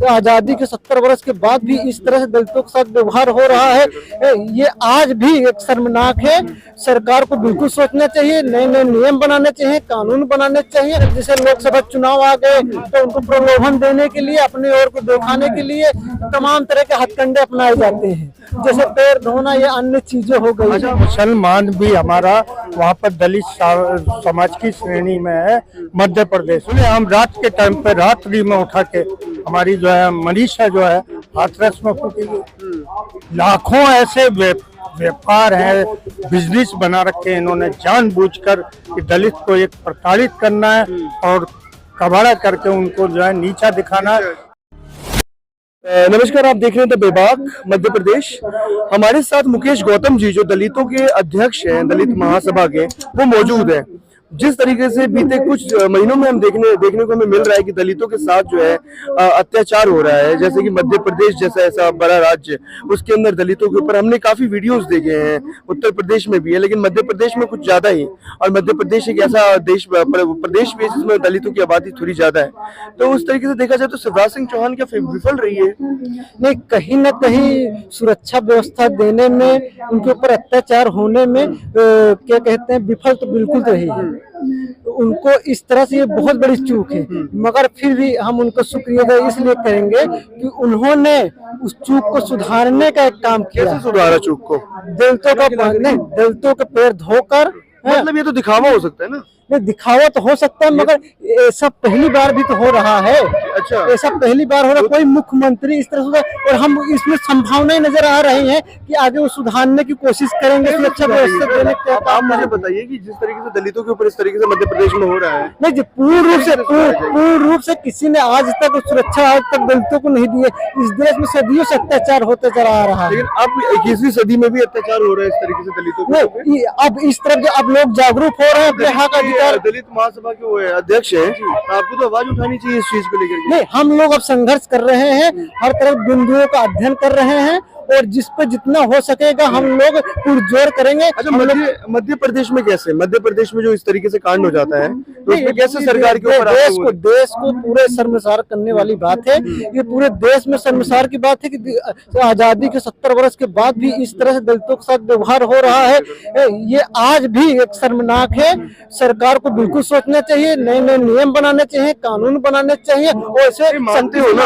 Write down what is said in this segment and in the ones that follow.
आजादी के 70 वर्ष के बाद भी इस तरह से दलितों के साथ व्यवहार हो रहा है, ये आज भी एक शर्मनाक है। सरकार को बिल्कुल सोचना चाहिए, नए नए नियम बनाने चाहिए, कानून बनाने चाहिए। जैसे लोकसभा चुनाव आ गए तो उनको प्रलोभन देने के लिए, अपने ओर को दिखाने के लिए तमाम तरह के हथकंडे अपनाए जाते हैं, जैसे पैर धोना या अन्य चीजें हो गई। अच्छा, मुसलमान भी हमारा वहाँ पर दलित समाज की श्रेणी में है मध्य प्रदेश में। हम रात के टाइम पे रात्रि में उठा के हमारी जो है मनीषा जो है हाथरस में फूटी गई। लाखों ऐसे व्यापार है, बिजनेस बना रखे हैं इन्होंने जानबूझकर कि दलित को एक प्रताड़ित करना है और कबाड़ा करके उनको जो है नीचा दिखाना है। नमस्कार, आप देख रहे हैं द बेबाक मध्य प्रदेश। हमारे साथ मुकेश गौतम जी जो दलितों के अध्यक्ष हैं, दलित महासभा के, वो मौजूद हैं। जिस तरीके से बीते कुछ महीनों में हम देखने को हमें मिल रहा है कि दलितों के साथ जो है अत्याचार हो रहा है, जैसे कि मध्य प्रदेश जैसा ऐसा बड़ा राज्य, उसके अंदर दलितों के ऊपर हमने काफी वीडियोस देखे हैं। उत्तर प्रदेश में भी है, लेकिन मध्य प्रदेश में कुछ ज्यादा ही। और मध्य प्रदेश एक ऐसा प्रदेश भी है जिसमें दलितों की आबादी थोड़ी ज्यादा है। तो उस तरीके से देखा जाए तो शिवराज सिंह चौहान क्या विफल रही है? नहीं, कहीं न कहीं सुरक्षा व्यवस्था देने में, उनके ऊपर अत्याचार होने में क्या कहते हैं, विफल तो बिल्कुल रही है। उनको इस तरह से ये बहुत बड़ी चूक है, मगर फिर भी हम उनको शुक्रिया इसलिए करेंगे कि उन्होंने उस चूक को सुधारने का एक काम किया। कैसे सुधारा चूक को? दलितों के पैर धोकर। मतलब ये तो दिखावा हो सकता है ना? नहीं, दिखावा तो हो सकता है, मगर ऐसा पहली बार भी तो हो रहा है। अच्छा, ऐसा पहली बार हो रहा है, कोई मुख्यमंत्री इस तरह से, और हम इसमें संभावनाएं नजर आ रही हैं कि आगे वो सुधारने की कोशिश करेंगे, सुरक्षा व्यवस्था देने का। आप मुझे बताइए कि जिस तरीके से दलितों के ऊपर इस तरीके से मध्य प्रदेश में हो रहा है, नहीं जी, पूर्ण रूप से किसी ने आज तक सुरक्षा आज तक दलितों को नहीं दी है। इस देश में सदियों से अत्याचार होता चला आ रहा है, लेकिन अब 21वीं सदी में भी अत्याचार हो रहा है इस तरीके से दलितों पे। अब इस तरफ अब लोग जागरूक हो रहे हैं अपने हक अधिकार। दलित महासभा के वो अध्यक्ष हैं, आपको तो आवाज उठानी चाहिए इस चीज को लेकर। नहीं, हम लोग अब संघर्ष कर रहे हैं, हर तरफ बिंदुओं का अध्ययन कर रहे हैं, और जिस पे जितना हो सकेगा हम लोग पुरजोर करेंगे। अच्छा, मध्य प्रदेश में कैसे? मध्य प्रदेश में जो इस तरीके से कांड हो जाता है तो उसमें कैसे सरकार के ऊपर देश को पूरे शर्मसार करने वाली बात है। ये पूरे देश में शर्मसार की बात है कि आजादी के 70 वर्ष के बाद भी इस तरह से दलितों के साथ व्यवहार हो रहा है, ये आज भी एक शर्मनाक है। सरकार को बिल्कुल सोचना चाहिए, नए नए नियम बनाने चाहिए, कानून बनाने चाहिए। और ऐसे मानते हो ना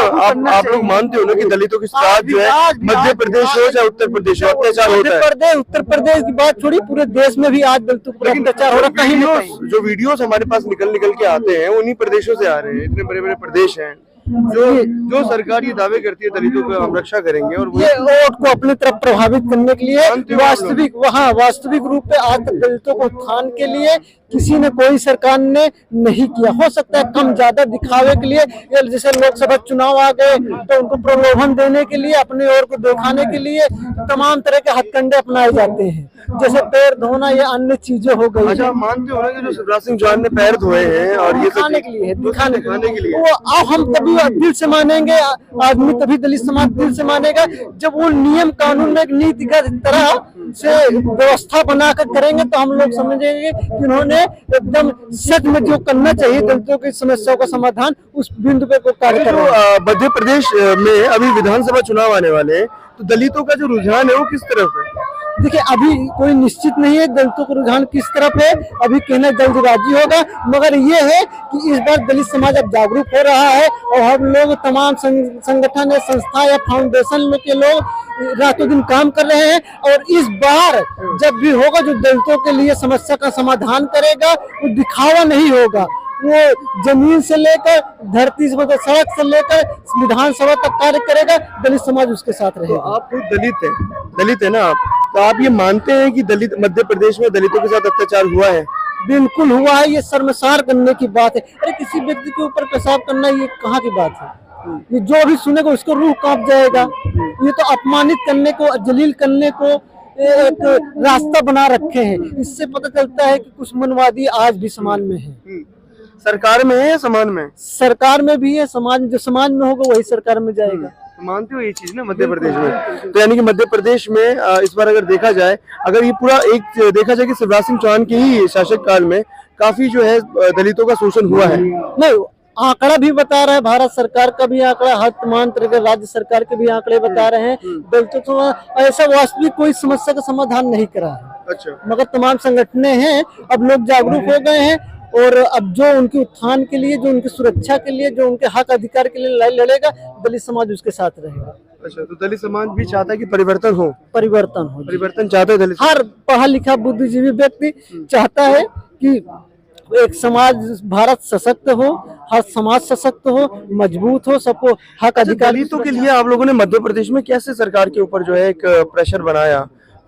आप लोग मानते हो ना कि दलितों के साथ जो है मध्य प्रदेश हो चाहे उत्तर प्रदेश हो अत्याचार होता है? उत्तर प्रदेश की बात छोड़ी, पूरे देश में भी आज दलितों पर अत्याचार हो रहा है। कहीं जो वीडियोस हमारे पास निकल के आते हैं उन्हीं प्रदेशों से आ रहे हैं। इतने बड़े बड़े प्रदेश हैं जो सरकार ये दावे करती है दलितों को हम रक्षा करेंगे, और ये वोट को अपनी तरफ प्रभावित करने के लिए वास्तविक रूप में आज तक दलितों को उत्थान के लिए किसी ने, कोई सरकार ने नहीं किया। हो सकता है कम ज्यादा दिखावे के लिए, जैसे लोकसभा चुनाव आ गए तो उनको प्रलोभन देने के लिए, अपने ओर को दिखाने के लिए तमाम तरह के हथकंडे अपनाए जाते हैं, जैसे पैर धोना या अन्य चीजें हो गई। अच्छा, मानते हो ना कि जो शिवराज सिंह चौहान ने पैर धोए हैं और ये दिखाने के लिए वो अब हम तभी दिल से मानेंगे, आदमी तभी दलित समाज दिल से मानेगा जब वो नियम कानून में एक नीतिगत तरह से व्यवस्था बनाकर करेंगे, तो हम लोग समझेंगे कि उन्होंने एकदम सच में जो करना चाहिए दलितों की समस्याओं का समाधान, उस बिंदु पे को कार्य कर रहे हैं। मध्य प्रदेश में अभी विधानसभा चुनाव आने वाले हैं, तो दलितों का जो रुझान है वो किस तरफ है? देखिए, अभी कोई निश्चित नहीं है दलितों का रुझान किस तरफ है, अभी कहना जल्दबाजी होगा। मगर ये है कि इस बार दलित समाज अब जागरूक हो रहा है, और हम लोग तमाम संगठन या संस्था या फाउंडेशन के लोग रातों दिन काम कर रहे हैं। और इस बार जब भी होगा, जो दलितों के लिए समस्या का समाधान करेगा, वो दिखावा नहीं होगा, वो जमीन से लेकर धरती से, मतलब सड़क से लेकर विधानसभा तक कार्य करेगा। दलित समाज उसके साथ रहेगा। तो आप खुद दलित है ना आप, तो आप ये मानते हैं कि दलित मध्य प्रदेश में दलितों के साथ अत्याचार हुआ है? बिल्कुल हुआ है, ये शर्मसार करने की बात है। अरे किसी व्यक्ति के ऊपर पेशाब करना ये कहाँ की बात है? ये जो भी सुनेगा उसको रूह कांप जाएगा। ये तो अपमानित करने को, जलील करने को एक रास्ता बना रखे हैं। इससे पता चलता है कि कुछ मनवादी आज भी समाज में है। सरकार में है या समाज में? सरकार में भी है, समाज जो समाज में होगा वही सरकार में जाएगा। मानते हो ये चीज ना मध्य प्रदेश में? तो यानी कि मध्य प्रदेश में इस बार अगर देखा जाए, अगर ये पूरा एक देखा जाए कि शिवराज सिंह चौहान के ही शासक काल में काफी जो है दलितों का शोषण हुआ है। नहीं, आंकड़ा भी बता रहा है, भारत सरकार का भी आंकड़ा, हर तमाम तरह के राज्य सरकार के भी आंकड़े बता रहे हैं। दलितों तो ऐसा वास्तविक कोई समस्या का समाधान नहीं करा है, अच्छा, मगर तमाम संगठनें हैं, अब लोग जागरूक हो गए हैं और अब जो उनके उत्थान के लिए, जो उनकी सुरक्षा के लिए, जो उनके हक अधिकार के लिए लड़ाई लड़ेगा, दलित समाज उसके साथ रहेगा। अच्छा, तो दलित समाज भी चाहता है कि परिवर्तन हो, परिवर्तन चाहते हैं दलित। हर पढ़ा लिखा बुद्धिजीवी व्यक्ति चाहता है कि एक समाज, भारत सशक्त हो, हर समाज सशक्त हो, मजबूत हो, सबको हक अधिकार। दलितों के लिए आप लोगों ने मध्य प्रदेश में कैसे सरकार के ऊपर जो है एक प्रेशर बनाया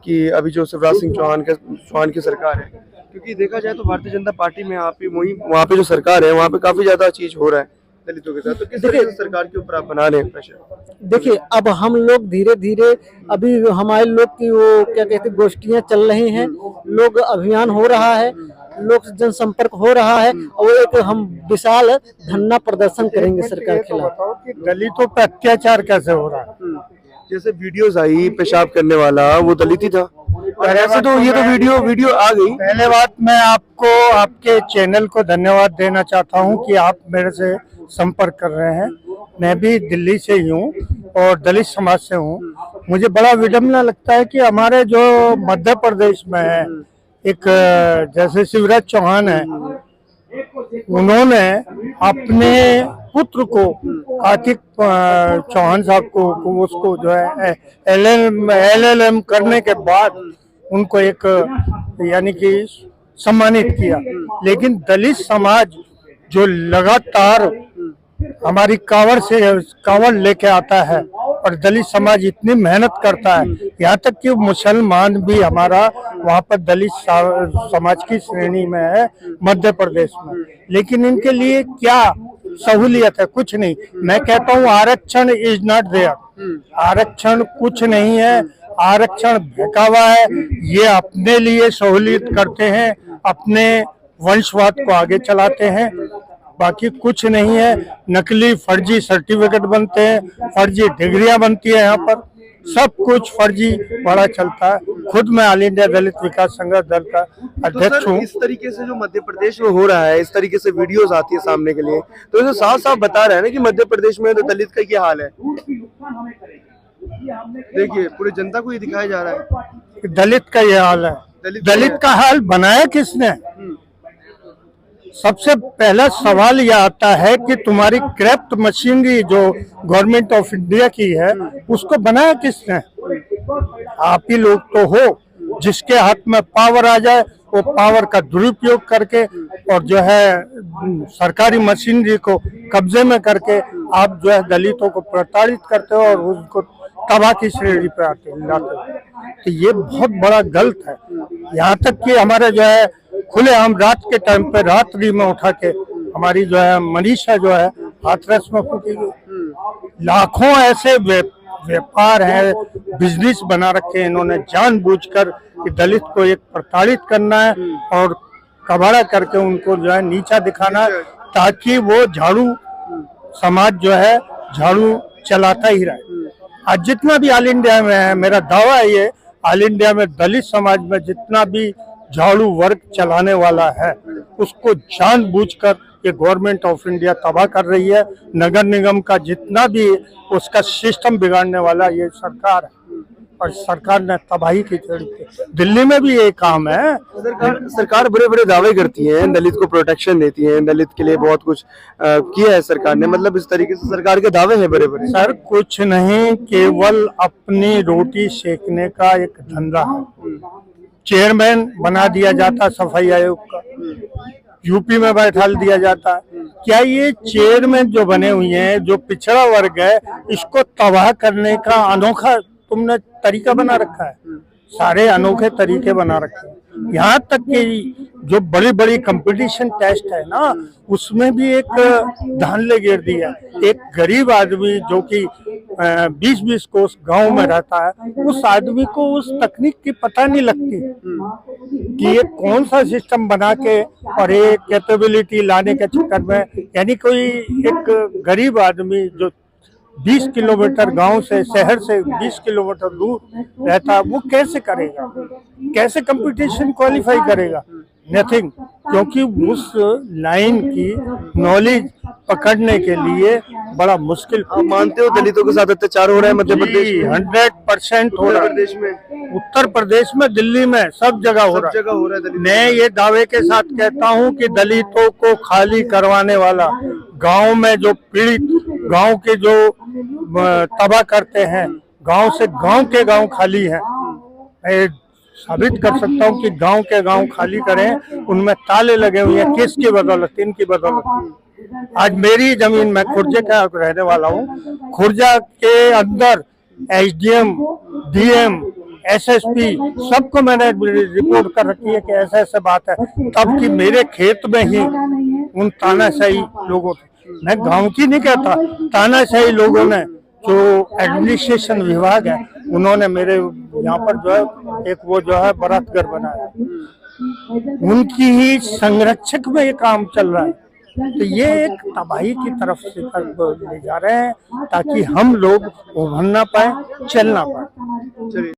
कि अभी जो शिवराज सिंह चौहान की सरकार है, क्योंकि देखा जाए तो भारतीय जनता पार्टी में आप वहाँ पे जो सरकार है वहाँ पे काफी ज्यादा चीज हो रहा है दलितों के साथ, तो किस तरह से सरकार के ऊपर आप बना रहे हैं प्रेशर? देखिए, अब हम लोग धीरे धीरे, अभी हमारे लोग की वो क्या कहते हैं, गोष्ठियां चल रही हैं, लोग अभियान हो रहा है, लोक जनसंपर्क हो रहा है, और एक हम विशाल धरना प्रदर्शन करेंगे सरकार के खिलाफ। कि दलितों पर अत्याचार कैसे हो रहा है। जैसे वीडियोस आई पेशाब करने वाला, वो दलित ही था, और ऐसे तो ये तो वीडियो आ गई। पहले बात, मैं आपको, आपके चैनल को धन्यवाद देना चाहता हूं कि आप मेरे से संपर्क कर रहे हैं। मैं भी दिल्ली से ही हूँ और दलित समाज से हूँ। मुझे बड़ा विडम्बना लगता है कि हमारे जो मध्य प्रदेश में है, एक जैसे शिवराज चौहान है, उन्होंने अपने पुत्र को, कार्तिक चौहान साहब को उसको जो है LLM करने के बाद उनको एक यानी कि सम्मानित किया। लेकिन दलित समाज जो लगातार हमारी कांवड़ लेके आता है और दलित समाज इतनी मेहनत करता है, यहाँ तक कि मुसलमान भी हमारा वहाँ पर दलित समाज की श्रेणी में है मध्य प्रदेश में, लेकिन इनके लिए क्या सहूलियत है? कुछ नहीं। मैं कहता हूँ आरक्षण इज नॉट देयर, आरक्षण कुछ नहीं है, आरक्षण बहकावा है। ये अपने लिए सहूलियत करते हैं, अपने वंशवाद को आगे चलाते हैं, बाकी कुछ नहीं है। नकली फर्जी सर्टिफिकेट बनते हैं, फर्जी डिग्रियां बनती है, यहाँ पर सब कुछ फर्जी बड़ा चलता है। खुद मैं ऑल इंडिया दलित विकास संघर्ष दल का अध्यक्ष हूँ। इस तरीके से जो मध्य प्रदेश में हो रहा है, इस तरीके से वीडियोस आती है सामने के लिए, तो इसे साफ साफ बता रहे हैं ना कि मध्य प्रदेश में तो दलित का ये हाल है। देखिए, पूरी जनता को ये दिखाया जा रहा है दलित का ये हाल है। दलित का हाल बनाया किसने? सबसे पहला सवाल यह आता है कि तुम्हारी क्रैफ्ट मशीनरी जो गवर्नमेंट ऑफ इंडिया की है, उसको बनाया किसने? आप ही लोग तो हो। जिसके हाथ में पावर आ जाए, वो पावर का दुरुपयोग करके और जो है सरकारी मशीनरी को कब्जे में करके आप जो है दलितों को प्रताड़ित करते हो और उनको तबाह की श्रेणी पे लाते। तो ये बहुत बड़ा गलत है। यहाँ तक कि हमारे जो है खुलेआम रात के टाइम पे, रात्रि में उठा के हमारी जो है मनीषा जो है हाथरस में फूकी गई। लाखों ऐसे व्यापार है, बिजनेस बना रखे हैं इन्होंने जानबूझकर कि दलित को एक प्रताड़ित करना है और कबाड़ा करके उनको जो है नीचा दिखाना है, ताकि वो झाड़ू समाज जो है झाड़ू चलाता ही रहे। आज जितना भी ऑल इंडिया में है, मेरा दावा है ये, ऑल इंडिया में दलित समाज में जितना भी झाड़ू वर्ग चलाने वाला है, उसको जानबूझकर ये गवर्नमेंट ऑफ इंडिया तबाह कर रही है। नगर निगम का जितना भी उसका सिस्टम बिगाड़ने वाला ये सरकार है और सरकार ने तबाही की छेड़ी की। दिल्ली में भी ये काम है। सरकार बड़े बड़े दावे करती है, दलित को प्रोटेक्शन देती है, दलित के लिए बहुत कुछ किया है सरकार ने, मतलब इस तरीके से सरकार के दावे हैं बड़े बड़े। सर कुछ नहीं, केवल अपनी रोटी सेकने का एक धंधा है। चेयरमैन बना दिया जाता सफाई आयोग का, यूपी में बैठा दिया जाता। क्या ये चेयरमैन जो बने हुए हैं, जो पिछड़ा वर्ग है, इसको तबाह करने का अनोखा तुमने तरीका बना रखा है? सारे अनोखे तरीके बना रखे हैं। यहाँ तक कि जो बड़ी बड़ी कंपटीशन टेस्ट है ना, उसमें भी एक धांधली गिर दी है। एक गरीब आदमी जो कि 20-20 कोस गांव में रहता है, उस आदमी को उस तकनीक की पता नहीं लगती कि ये कौन सा सिस्टम बना के और एक कैपेबिलिटी लाने के चक्कर में, यानी कोई एक गरीब आदमी जो 20 किलोमीटर गांव से, शहर से 20 किलोमीटर दूर रहता है, वो कैसे करेगा? कैसे कंपटीशन क्वालिफाई करेगा? नथिंग, क्योंकि उस लाइन की नॉलेज पकड़ने के लिए बड़ा मुश्किल। आप मानते हो दलितों के साथ अत्याचार हो रहा है मध्य प्रदेश में? 100% हो उत्तर रहा है। प्रदेश में, उत्तर प्रदेश में, दिल्ली में, सब जगह हो सब रहा जगह हो रहा है दलित। मैं ये दावे के साथ कहता हूँ कि दलितों को खाली करवाने वाला, गांव में जो पीड़ित, गांव के जो तबाह करते हैं, गांव से गांव के गांव खाली हैं। मैं साबित कर सकता हूँ कि गांव के गांव खाली करें, उनमें ताले लगे हुए हैं। किसकी बदौलत? इनकी बदौलत। आज मेरी जमीन, मैं खुर्जे का रहने वाला हूँ, खुर्जा के अंदर एसडीएम, डीएम, एसएसपी सबको मैंने रिपोर्ट कर रखी है कि ऐसा ऐसा बात है। तब कि मेरे खेत में ही उन तानाशाही लोगों, मैं गांव की नहीं कहता, तानाशाही लोगों ने, जो एडमिनिस्ट्रेशन विभाग है, उन्होंने मेरे यहाँ पर जो है एक वो जो है बारात घर बनाया, उनकी ही संरक्षक में ये काम चल रहा है। तो ये एक तबाही की तरफ से ले जा रहे हैं, ताकि हम लोग उभर ना पाए, चल ना पाए।